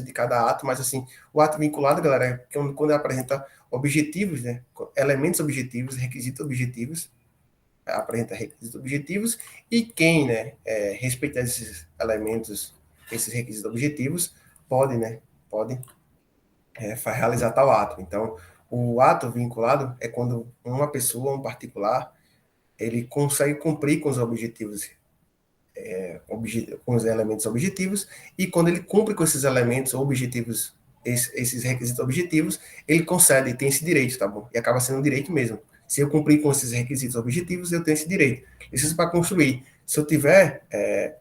de cada ato, mas assim, o ato vinculado, galera, é quando ele apresenta objetivos, né, elementos objetivos, requisitos objetivos, apresenta requisitos objetivos, e quem, né, respeitar esses elementos, esses requisitos objetivos, pode, né, pode realizar tal ato. Então, o ato vinculado é quando uma pessoa, um particular, ele consegue cumprir com os objetivos, com os elementos objetivos, e quando ele cumpre com esses elementos objetivos, esses requisitos objetivos, ele concede, tem esse direito, tá bom? E acaba sendo um direito mesmo. Se eu cumprir com esses requisitos objetivos, eu tenho esse direito. Isso para construir. Se eu tiver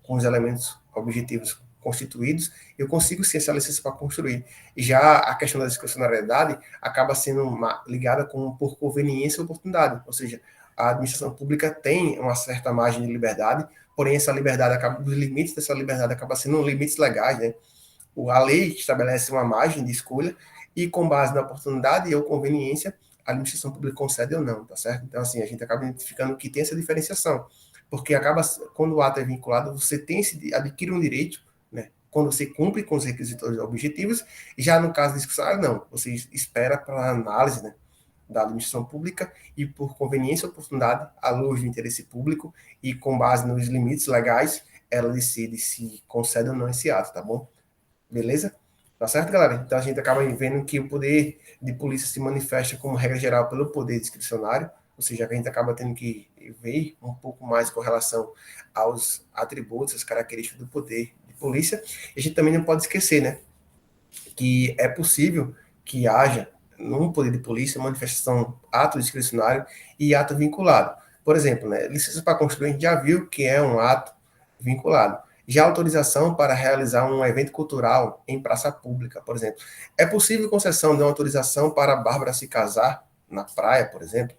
com os elementos objetivos constituídos, eu consigo sim essa licença para construir. E já a questão da discricionariedade acaba sendo ligada por conveniência e oportunidade. Ou seja, a administração pública tem uma certa margem de liberdade, porém essa liberdade os limites dessa liberdade acabam sendo limites legais, né? A lei estabelece uma margem de escolha e com base na oportunidade ou conveniência, a administração pública concede ou não, tá certo? Então, assim, a gente acaba identificando que tem essa diferenciação, porque acaba, quando o ato é vinculado, você adquire um direito, né? Quando você cumpre com os requisitos objetivos, e já no caso discussário, não, você espera para análise, né, da administração pública e por conveniência ou oportunidade, à luz do interesse público e com base nos limites legais, ela decide se concede ou não esse ato, tá bom? Beleza? Tá certo, galera? Então a gente acaba vendo que o poder de polícia se manifesta como regra geral pelo poder discricionário, ou seja, a gente acaba tendo que ver um pouco mais com relação aos atributos, as características do poder de polícia. E a gente também não pode esquecer, né, que é possível que haja num poder de polícia manifestação ato discricionário e ato vinculado. Por exemplo, né, licença para construir, a gente já viu que é um ato vinculado. Já autorização para realizar um evento cultural em praça pública, por exemplo. É possível concessão de uma autorização para a Bárbara se casar na praia, por exemplo?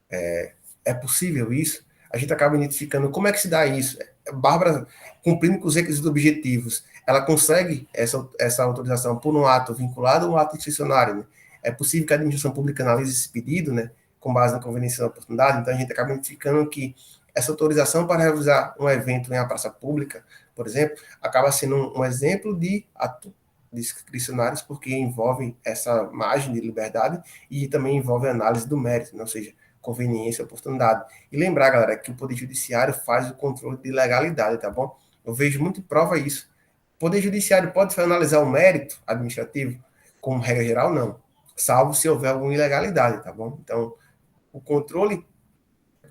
É possível isso? A gente acaba identificando como é que se dá isso. Bárbara, cumprindo com os requisitos objetivos, ela consegue essa autorização por um ato vinculado ou um ato discricionário, né? É possível que a administração pública analise esse pedido, né, com base na conveniência da oportunidade, então a gente acaba identificando que essa autorização para realizar um evento em uma praça pública, por exemplo, acaba sendo um exemplo de ato discricionários, porque envolve essa margem de liberdade e também envolve análise do mérito, né? Ou seja, conveniência, oportunidade. E lembrar, galera, que o Poder Judiciário faz o controle de legalidade, tá bom? Eu vejo muito prova isso. O Poder Judiciário pode analisar o mérito administrativo? Como regra geral, não. Salvo se houver alguma ilegalidade, tá bom? Então, o controle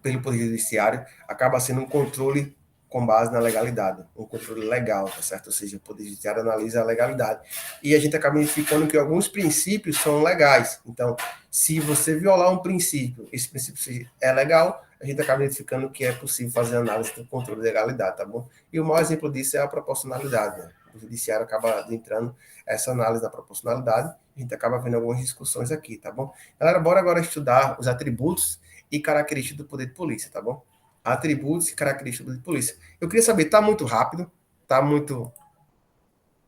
pelo Poder Judiciário acaba sendo um controle com base na legalidade, um controle legal, tá certo? Ou seja, o Poder Judiciário analisa a legalidade. E a gente acaba identificando que alguns princípios são legais. Então, se você violar um princípio, esse princípio é legal, a gente acaba identificando que é possível fazer análise do controle de legalidade, tá bom? E o maior exemplo disso é a proporcionalidade, né? O Judiciário acaba entrando essa análise da proporcionalidade, a gente acaba vendo algumas discussões aqui, tá bom? Galera, bora agora estudar os atributos e características do poder de polícia, tá bom? Atributos e características do poder de polícia. Eu queria saber, tá muito rápido? Tá muito.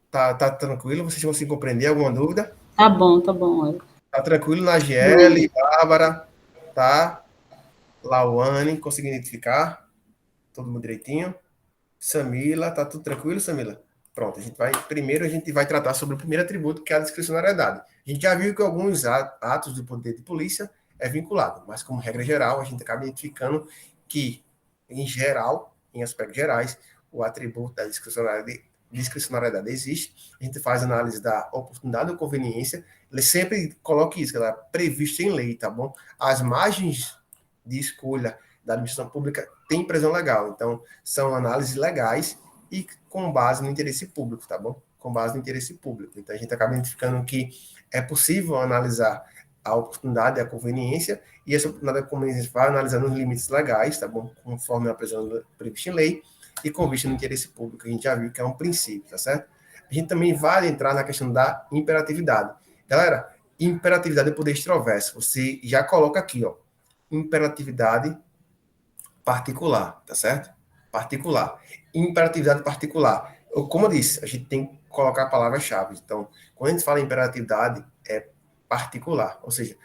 Tá tranquilo? Vocês conseguem compreender? Alguma dúvida? Tá bom, tá bom. Tá tranquilo, Não, Nagiele, Bárbara, tá? Lauane, consegui identificar? Todo mundo direitinho? Samila, tá tudo tranquilo, Samila? Pronto, primeiro a gente vai tratar sobre o primeiro atributo, que é a discricionariedade. A gente já viu que alguns atos do poder de polícia é vinculado, mas como regra geral, a gente acaba identificando que, em geral, em aspectos gerais, o atributo da discricionariedade existe. A gente faz análise da oportunidade ou conveniência. Ele sempre coloca isso, galera, previsto em lei, tá bom? As margens de escolha da administração pública têm prisão legal, então são análises legais e com base no interesse público, tá bom? Com base no interesse público. Então a gente acaba identificando que é possível analisar a oportunidade e a conveniência, e essa oportunidade e a conveniência vai analisando os limites legais, tá bom? Conforme a prisão prevista em lei e com vista no interesse público. A gente já viu que é um princípio, tá certo? A gente também vai entrar na questão da imperatividade. Galera, imperatividade é poder extroverso. Você já coloca aqui, ó, imperatividade particular, tá certo? Particular. Imperatividade particular. Como eu disse, a gente tem que colocar palavras-chave. Então, quando a gente fala em imperatividade, é particular, ou seja,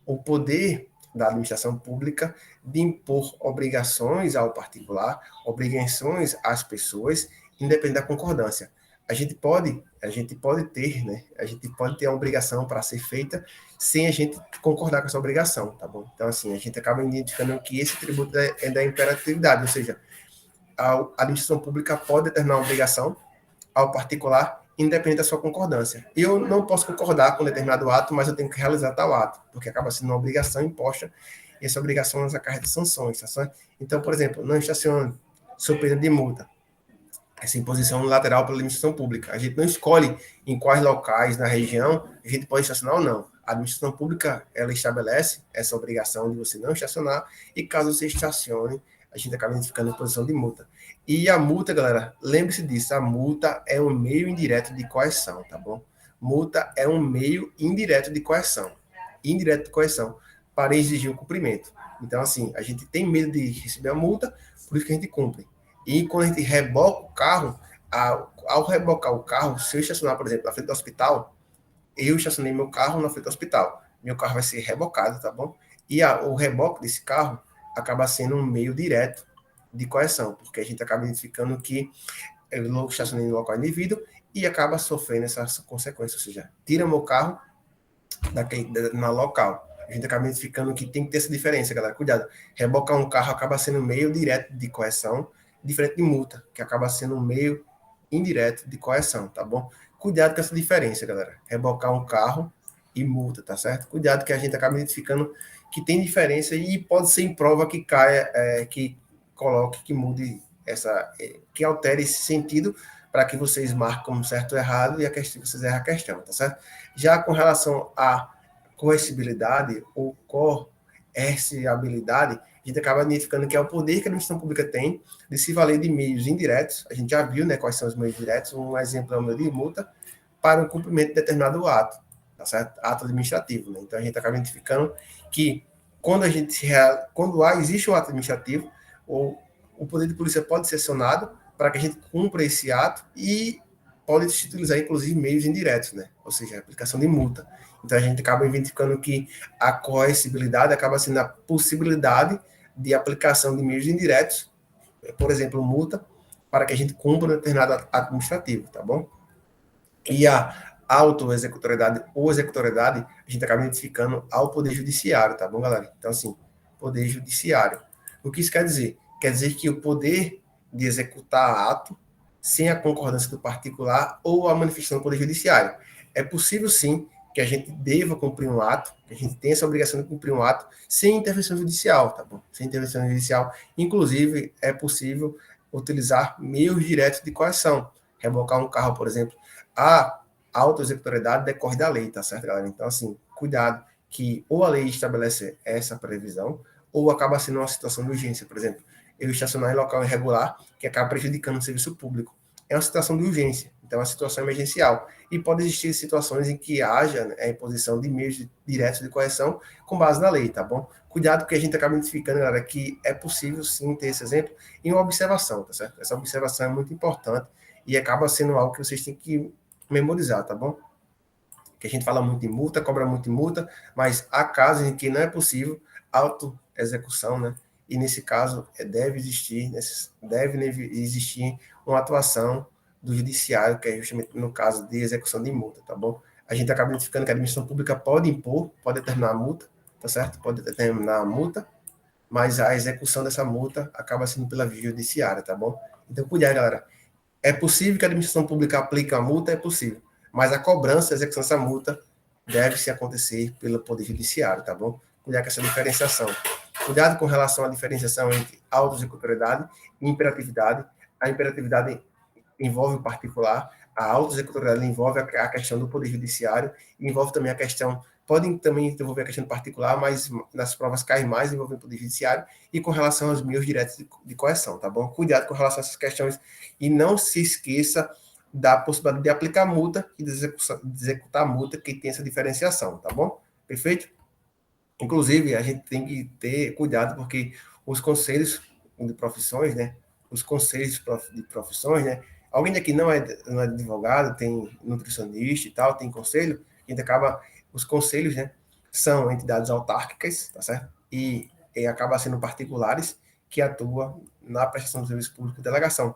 o poder da administração pública de impor obrigações ao particular, obrigações às pessoas, independente da concordância. a gente pode ter, né? A gente pode ter a obrigação para ser feita sem a gente concordar com essa obrigação, tá bom? Então, assim, a gente acaba identificando que esse tributo é da imperatividade, ou seja, a administração pública pode determinar uma obrigação ao particular, independente da sua concordância. Eu não posso concordar com determinado ato, mas eu tenho que realizar tal ato, porque acaba sendo uma obrigação imposta, e essa obrigação nos acarreta sanções, tá certo? Então, por exemplo, não estacione sob pena de multa. Essa imposição unilateral pela administração pública. A gente não escolhe em quais locais na região a gente pode estacionar ou não. A administração pública, ela estabelece essa obrigação de você não estacionar, e caso você estacione, a gente acaba identificando a posição de multa. E a multa, galera, lembre-se disso, a multa é um meio indireto de coerção, tá bom? Multa é um meio indireto de coerção. Indireto de coerção, para exigir o cumprimento. Então, assim, a gente tem medo de receber a multa, por isso que a gente cumpre. E quando a gente reboca o carro, ao rebocar o carro, se eu estacionar, por exemplo, na frente do hospital, eu estacionei meu carro na frente do hospital. Meu carro vai ser rebocado, tá bom? E o reboque desse carro acaba sendo um meio direto de coerção, porque a gente acaba identificando que eu estacionei no local indevido e acaba sofrendo essas consequências, ou seja, tira meu carro na local. A gente acaba identificando que tem que ter essa diferença, galera. Cuidado. Rebocar um carro acaba sendo um meio direto de coerção, diferente de multa, que acaba sendo um meio indireto de coerção, tá bom? Cuidado com essa diferença, galera. Rebocar um carro e multa, tá certo? Cuidado que a gente acaba identificando que tem diferença e pode ser em prova que caia, que coloque, que mude que altere esse sentido para que vocês marquem como certo ou errado e vocês erram a questão, tá certo? Já com relação à coercibilidade ou coerciabilidade, a gente acaba identificando que é o poder que a administração pública tem de se valer de meios indiretos. A gente já viu, né, quais são os meios diretos. Um exemplo é o meio de multa para o cumprimento de determinado ato, tá certo? Ato administrativo, né? Então a gente acaba identificando que quando existe um ato administrativo, o poder de polícia pode ser acionado para que a gente cumpra esse ato e pode se utilizar, inclusive, meios indiretos, né? Ou seja, a aplicação de multa. Então, a gente acaba identificando que a coercibilidade acaba sendo a possibilidade de aplicação de meios indiretos, por exemplo, multa, para que a gente cumpra um determinado ato administrativo, tá bom? E a auto-executoriedade ou executoriedade, a gente acaba identificando ao Poder Judiciário, tá bom, galera? Então, assim, Poder Judiciário. O que isso quer dizer? Quer dizer que o poder de executar ato sem a concordância do particular ou a manifestação do Poder Judiciário. É possível, sim, que a gente deva cumprir um ato, que a gente tenha essa obrigação de cumprir um ato sem intervenção judicial, tá bom? Sem intervenção judicial. Inclusive, é possível utilizar meios diretos de coerção. Rebocar um carro, por exemplo. A auto-executoriedade decorre da lei, tá certo, galera? Então, assim, cuidado que ou a lei estabelece essa previsão, ou acaba sendo uma situação de urgência, por exemplo, eu estacionar em local irregular, que acaba prejudicando o serviço público. É uma situação de urgência, então é uma situação emergencial. E pode existir situações em que haja, né, a imposição de meios diretos de correção com base na lei, tá bom? Cuidado, porque a gente acaba identificando, galera, que é possível sim ter esse exemplo em uma observação, tá certo? Essa observação é muito importante e acaba sendo algo que vocês têm que memorizar, tá bom? Que a gente fala muito em multa, cobra muito em multa, mas há casos em que não é possível auto-execução, né? E nesse caso deve existir uma atuação do judiciário, que é justamente no caso de execução de multa, tá bom? A gente acaba identificando que a administração pública pode impor, pode determinar a multa, tá certo? Pode determinar a multa, mas a execução dessa multa acaba sendo pela via judiciária, tá bom? Então, cuidado, galera. É possível que a administração pública aplique a multa? É possível. Mas a cobrança, a execução dessa multa deve se acontecer pelo Poder Judiciário, tá bom? Cuidado com essa diferenciação. Cuidado com relação à diferenciação entre auto-executoriedade e imperatividade. A imperatividade envolve o particular, a auto-executoriedade envolve a questão do Poder Judiciário, e envolve também a questão, podem também envolver a questão do particular, mas nas provas caem mais envolvendo o Poder Judiciário, e com relação aos meios diretos de coerção, tá bom? Cuidado com relação a essas questões, e não se esqueça da possibilidade de aplicar multa e de executar multa, que tem essa diferenciação, tá bom? Perfeito? Inclusive, a gente tem que ter cuidado, porque os conselhos de profissões, né? Os conselhos de profissões, né? Alguém daqui não é advogado, tem nutricionista e tal, tem conselho, a gente acaba, os conselhos, né? São entidades autárquicas, tá certo? E acaba sendo particulares que atuam na prestação do serviço público de delegação.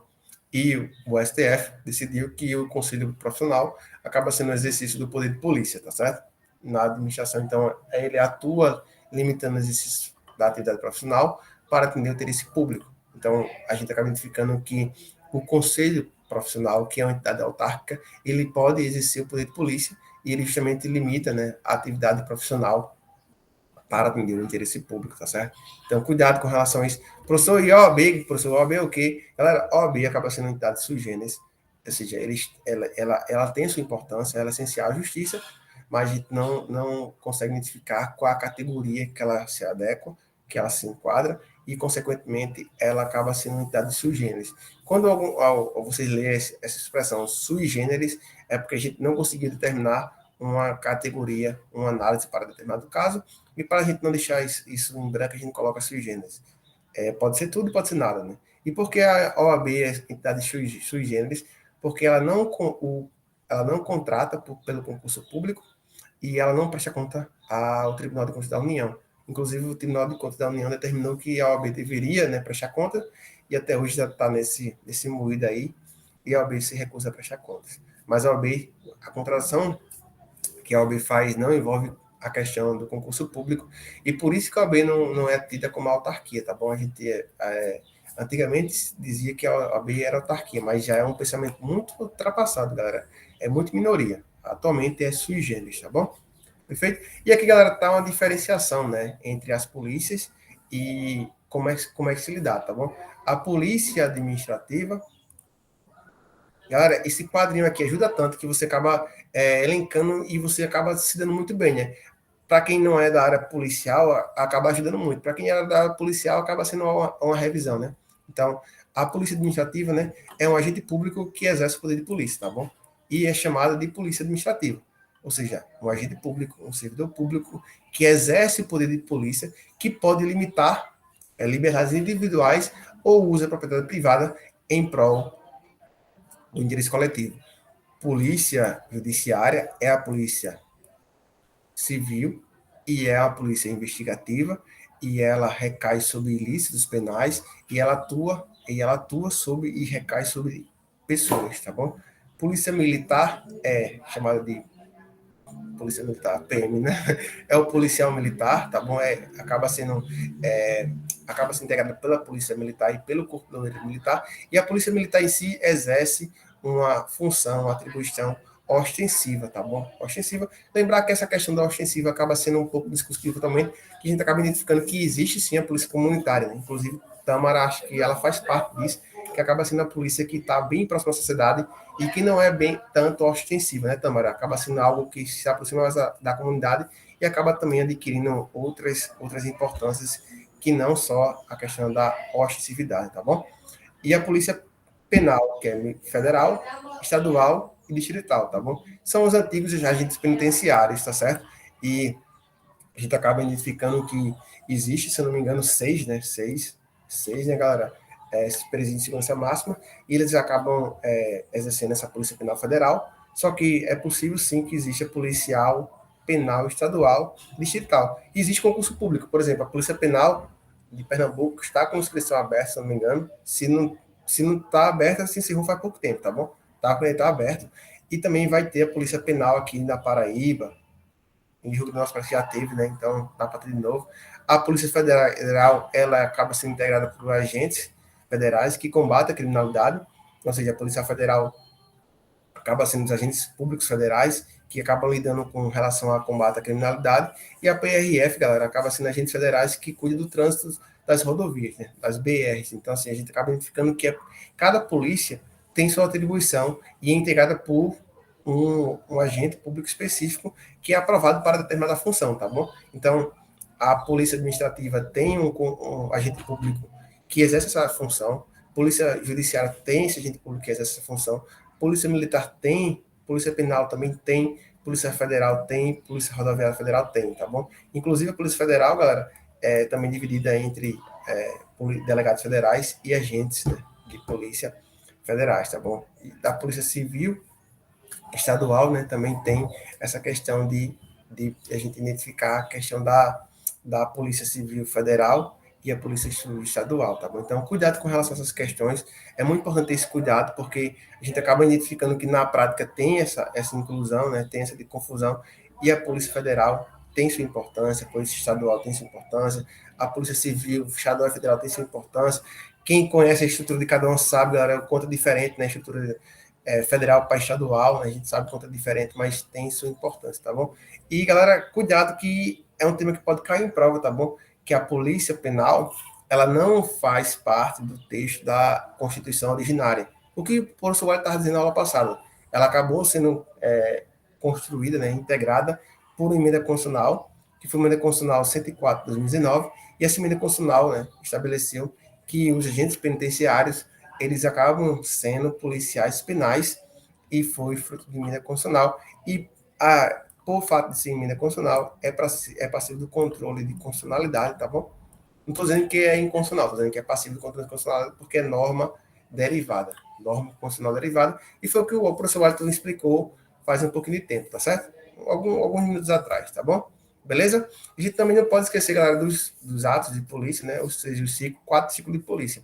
e o STF decidiu que o conselho profissional acaba sendo um exercício do poder de polícia, tá certo? Na administração, então, ele atua limitando o exercício da atividade profissional para atender o interesse público. Então, a gente acaba identificando que o conselho profissional, que é uma entidade autárquica, ele pode exercer o poder de polícia e ele justamente limita, né, a atividade profissional para atender o interesse público, tá certo? Então, cuidado com relação a isso. Professor, e professor, OAB é o quê? Galera, OAB acaba sendo uma entidade sui generis, ou seja, ela tem sua importância, ela é essencial à justiça, mas a gente não consegue identificar qual a categoria que ela se adequa, que ela se enquadra, e, consequentemente, ela acaba sendo uma entidade sui generis. Quando vocês lerem essa expressão sui generis, é porque a gente não conseguiu determinar uma categoria, uma análise para determinado caso, e para a gente não deixar isso em branco, a gente coloca sui generis. Pode ser tudo, pode ser nada, né? E por que a OAB é entidade sui generis? Porque ela não contrata pelo concurso público e ela não presta conta ao Tribunal de Contas da União. Inclusive, o Tribunal de Contas da União determinou que a OAB deveria, né, prestar conta, e até hoje já está nesse moído aí, e a OAB se recusa a prestar contas. Mas a OAB, a contratação que a OAB faz não envolve a questão do concurso público, e por isso que a OAB não é tida como autarquia, tá bom? A gente antigamente dizia que a OAB era autarquia, mas já é um pensamento muito ultrapassado, galera. É muito minoria. Atualmente é sui generis, tá bom? Perfeito? E aqui, galera, tá uma diferenciação, né, entre as polícias e como é que se lidar, tá bom? A polícia administrativa, galera, esse quadrinho aqui ajuda tanto que você acaba elencando e você acaba se dando muito bem, né? Para quem não é da área policial, acaba ajudando muito. Para quem é da área policial, acaba sendo uma revisão, né? Então, a polícia administrativa, né, é um agente público que exerce o poder de polícia, tá bom? E é chamada de polícia administrativa. Ou seja, um agente público, um servidor público que exerce o poder de polícia, que pode limitar liberdades individuais ou usa a propriedade privada em prol do interesse coletivo. Polícia judiciária é a polícia civil e é a polícia investigativa e ela recai sobre ilícitos penais e ela atua sobre e recai sobre pessoas, tá bom? Polícia militar é chamada de polícia militar, PM, né? É o policial militar, tá bom? É, acaba sendo integrada pela polícia militar e pelo corpo militar, e a polícia militar em si exerce uma função, uma atribuição ostensiva, tá bom? Ostensiva. Lembrar que essa questão da ostensiva acaba sendo um pouco discutível também, que a gente acaba identificando que existe sim a polícia comunitária, né? Inclusive, Tamara, acho que ela faz parte disso, que acaba sendo a polícia que está bem próxima à sociedade e que não é bem tanto ostensiva, né, Tamara? Acaba sendo algo que se aproxima mais da comunidade e acaba também adquirindo outras importâncias que não só a questão da ostensividade, tá bom? E a polícia penal, que é federal, estadual e distrital, tá bom? São os antigos agentes penitenciários, tá certo? E a gente acaba identificando que existe, se eu não me engano, seis, né, galera? Presídio de segurança máxima, e eles acabam exercendo essa Polícia Penal Federal, só que é possível sim que exista policial penal estadual, distrital. E existe concurso público, por exemplo, a Polícia Penal de Pernambuco está com inscrição aberta, se não me engano, se não está aberta, se encerrou faz pouco tempo, tá bom? Tá aberto. E também vai ter a Polícia Penal aqui na Paraíba, em Rio Grande do Norte já teve, né? Então dá para ter de novo. A Polícia Federal, ela acaba sendo integrada por agentes federais que combatem a criminalidade, ou seja, a Polícia Federal acaba sendo os agentes públicos federais que acabam lidando com relação a combate à criminalidade, e a PRF, galera, acaba sendo agentes federais que cuidam do trânsito das rodovias, né, das BRs. Então, assim, a gente acaba identificando que cada polícia tem sua atribuição e é integrada por um agente público específico que é aprovado para determinada função, tá bom? Então, a polícia administrativa tem um agente público que exerce essa função, polícia judiciária tem esse agente público que exerce essa função, polícia militar tem, polícia penal também tem, polícia federal tem, polícia rodoviária federal tem, tá bom? Inclusive a polícia federal, galera, é também dividida entre delegados federais e agentes, né, de polícia federais, tá bom? E da polícia civil estadual, né, também tem essa questão de a gente identificar a questão da Polícia Civil Federal e a polícia estadual, tá bom? Então, cuidado com relação a essas questões. É muito importante ter esse cuidado, porque a gente acaba identificando que na prática tem essa inclusão, né? Tem essa de confusão, e a Polícia Federal tem sua importância, a Polícia Estadual tem sua importância, a Polícia Civil, Estadual e Federal tem sua importância. Quem conhece a estrutura de cada um sabe, galera, o quanto é diferente, né? A estrutura federal para estadual, né? A gente sabe quanto é diferente, mas tem sua importância, tá bom? E, galera, cuidado que é um tema que pode cair em prova, tá bom? Que a polícia penal, ela não faz parte do texto da Constituição originária. O que o professor Wally estava dizendo na aula passada. Ela acabou sendo construída, né, integrada por uma emenda constitucional, que foi uma emenda constitucional 104 de 2019, e essa emenda constitucional, né, estabeleceu que os agentes penitenciários eles acabam sendo policiais penais e foi fruto de emenda constitucional. E por fato de ser emenda constitucional, é passivo do controle de constitucionalidade, tá bom? Não estou dizendo que é inconstitucional, estou dizendo que é passivo do controle de constitucionalidade porque é norma constitucional derivada, e foi o que o professor Wellington explicou faz um pouquinho de tempo, tá certo? Alguns minutos atrás, tá bom? Beleza? A gente também não pode esquecer, galera, dos atos de polícia, né? Ou seja, os quatro ciclos de polícia.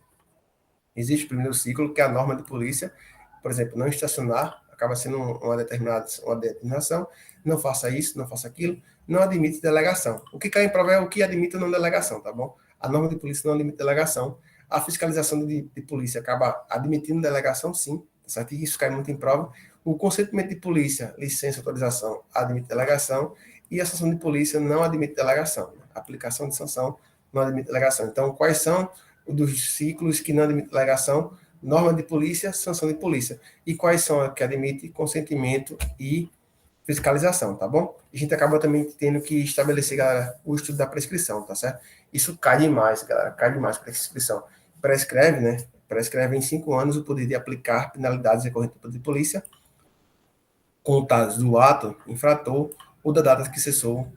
Existe o primeiro ciclo, que é a norma de polícia, por exemplo, não estacionar, acaba sendo uma determinação, não faça isso, não faça aquilo, não admite delegação. O que cai em prova é o que admite ou não delegação, tá bom? A norma de polícia não admite delegação, a fiscalização de polícia acaba admitindo delegação, sim, tá certo? E isso cai muito em prova. O consentimento de polícia, licença, autorização, admite delegação, e a sanção de polícia não admite delegação. A aplicação de sanção não admite delegação. Então, quais são dos ciclos que não admitem delegação? Norma de polícia, sanção de polícia. E quais são as que admitem consentimento e fiscalização, tá bom? A gente acaba também tendo que estabelecer, galera, o estudo da prescrição, tá certo? Isso cai demais, galera, cai demais a prescrição. Prescreve, né? Prescreve em 5 anos o poder de aplicar penalidades recorrentes de polícia, contados do ato infrator ou da data que cessou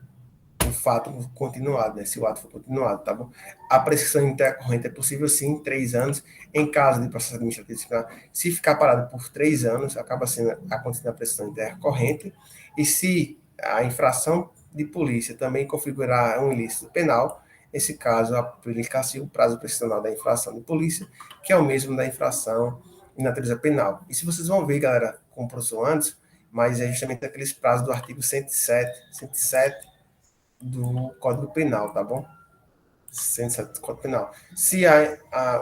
o fato continuado, né? Se o ato for continuado, tá bom? A prescrição intercorrente é possível, sim, 3 anos. Em caso de processo administrativo disciplinar, se ficar parado por 3 anos, acaba acontecendo a prescrição intercorrente. E se a infração de polícia também configurar um ilícito penal, nesse caso, aplica-se o prazo prescricional da infração de polícia, que é o mesmo da infração de natureza penal. E se vocês vão ver, galera, como o professor antes, mas é justamente aqueles prazos do artigo 107 do Código Penal, tá bom? 107 do Código Penal. Se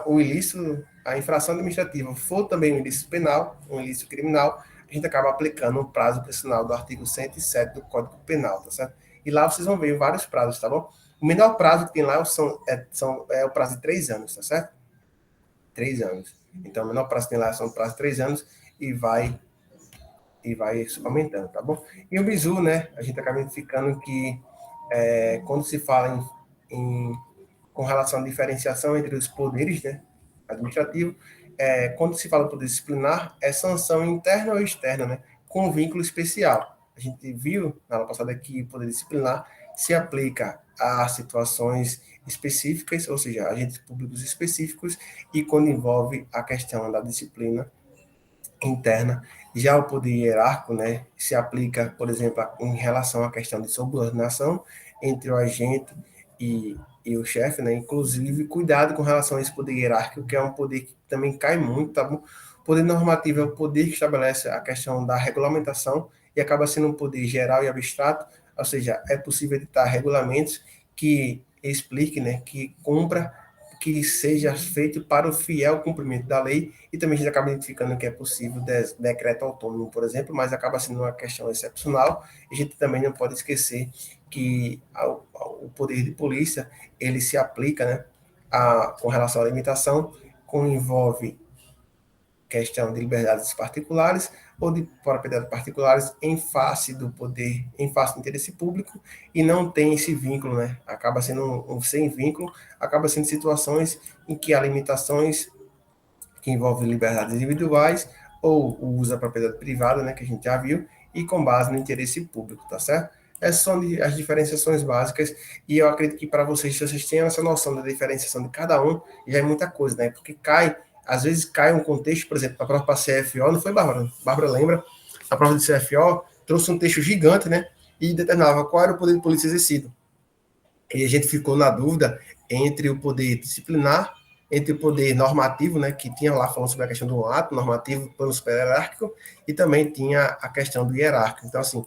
o ilícito, a infração administrativa for também um ilícito penal, um ilícito criminal, a gente acaba aplicando o prazo prescricional do artigo 107 do Código Penal, tá certo? E lá vocês vão ver vários prazos, tá bom? O menor prazo que tem lá é o prazo de 3 anos, tá certo? 3 anos. Então, o menor prazo que tem lá são o prazo de 3 anos e vai aumentando, tá bom? E o bizu, né? A gente acaba identificando que quando se fala com relação à diferenciação entre os poderes, né, administrativo, quando se fala poder disciplinar, é sanção interna ou externa, né, com vínculo especial. A gente viu na aula passada que o poder disciplinar se aplica a situações específicas, ou seja, agentes públicos específicos, e quando envolve a questão da disciplina interna. Já o poder hierárquico, né, se aplica, por exemplo, em relação à questão de subordinação entre o agente e o chefe, né? Inclusive, cuidado com relação a esse poder hierárquico, que é um poder que também cai muito, tá bom? O poder normativo é o poder que estabelece a questão da regulamentação e acaba sendo um poder geral e abstrato, ou seja, é possível editar regulamentos que explique, né, que cumpra, que seja feito para o fiel cumprimento da lei, e também a gente acaba identificando que é possível decreto autônomo, por exemplo, mas acaba sendo uma questão excepcional, e a gente também não pode esquecer que o poder de polícia, ele se aplica, né, com relação à limitação, envolve questão de liberdades particulares ou de propriedade particulares em face do poder, em face do interesse público, e não tem esse vínculo, né? Acaba sendo sem vínculo, acaba sendo situações em que há limitações que envolvem liberdades individuais ou o uso da propriedade privada, né, que a gente já viu, e com base no interesse público, tá certo? Essas são as diferenciações básicas, e eu acredito que para vocês, se vocês tenham essa noção da diferenciação de cada um, já é muita coisa, né? Porque às vezes cai um contexto, por exemplo, a prova para CFO, não foi, Bárbara? Bárbara lembra? A prova de CFO trouxe um texto gigante, né? E determinava qual era o poder de polícia exercido. E a gente ficou na dúvida entre o poder disciplinar, entre o poder normativo, né, que tinha lá falando sobre a questão do ato normativo pelo super hierárquico, e também tinha a questão do hierárquico. Então, assim,